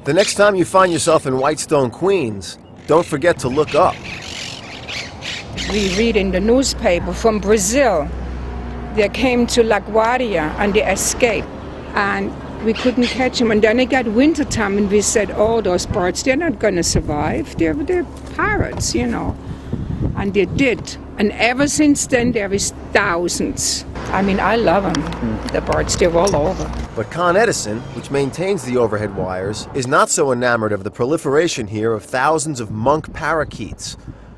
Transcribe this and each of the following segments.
The next time you find yourself in Whitestone, Queens, don't forget to look up. We read in the newspaper from Brazil. They came to LaGuardia and they escaped. And we couldn't catch them. And then it got wintertime and we said, oh, those birds, they're not going to survive. They're parrots, you know. And they did. And ever since then, there is thousands. I mean, I love them. The birds, they're all over. But Con Edison, which maintains the overhead wires, is not so enamored of the proliferation here of thousands of monk parakeets,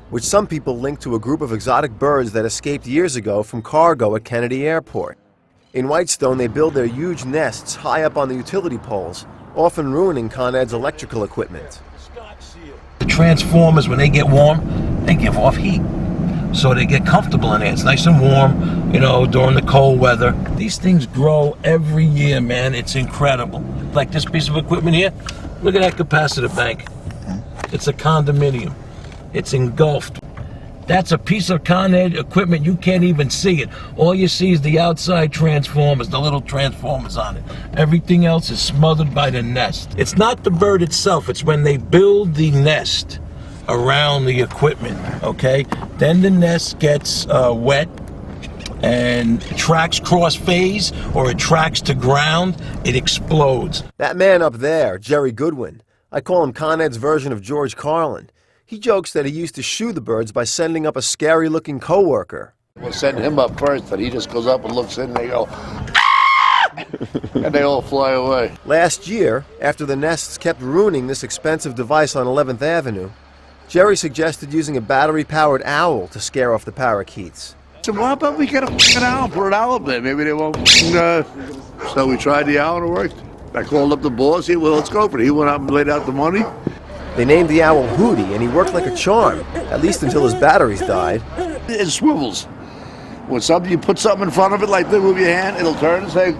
which some people link to a group of exotic birds that escaped years ago from cargo at Kennedy Airport. In Whitestone, they build their huge nests high up on the utility poles, often ruining Con Ed's electrical equipment. The transformers, when they get warm, they give off heat. So they get comfortable in there. It's nice and warm, you know, during the cold weather. These things grow every year, man. It's incredible. Like this piece of equipment here, look at that capacitor bank. It's a condominium. It's engulfed. That's a piece of Con Ed equipment. You can't even see it. All you see is the outside transformers, the little transformers on it. Everything else is smothered by the nest. It's not the bird itself. It's when they build the nest around the equipment, okay? Then the nest gets wet and tracks cross phase or it tracks to ground, it explodes. That man up there, Jerry Goodwin, I call him Con Ed's version of George Carlin. He jokes that he used to shoo the birds by sending up a scary-looking coworker. We'll send him up first, and he just goes up and looks in, and they go, ah! And they all fly away. Last year, after the nests kept ruining this expensive device on 11th Avenue, Jerry suggested using a battery-powered owl to scare off the parakeets. So why about we get a f***ing owl, put an owl up there, maybe they won't. So we tried the owl and it worked. I called up the boss, he said, well, let's go for it. He went out and laid out the money. They named the owl Hootie, and he worked like a charm, at least until his batteries died. It swivels. When you put something in front of it like this with your hand, it'll turn and say...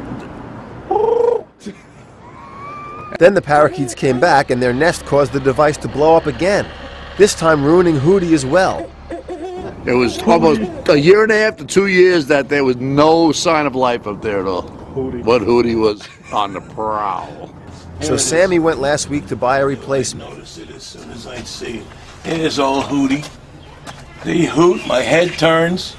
Then the parakeets came back, and their nest caused the device to blow up again, this time ruining Hootie as well. It was almost a year and a half to 2 years that there was no sign of life up there at all. But Hootie was on the prowl. So Sammy went last week to buy a replacement. I noticed it as soon as I see it. Here's old Hootie. The hoot, my head turns.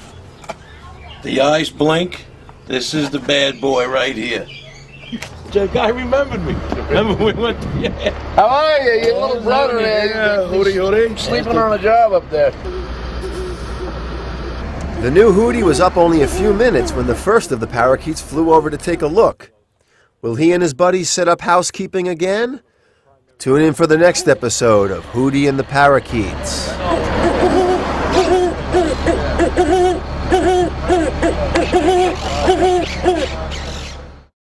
The eyes blink. This is the bad boy right here. The guy remembered me. Remember we went to... Yeah. How are you? Your little brother there. Yeah, Hootie. Sleeping on a job up there. The new Hootie was up only a few minutes when the first of the parakeets flew over to take a look. Will he and his buddies set up housekeeping again? Tune in for the next episode of Hootie and the Parakeets.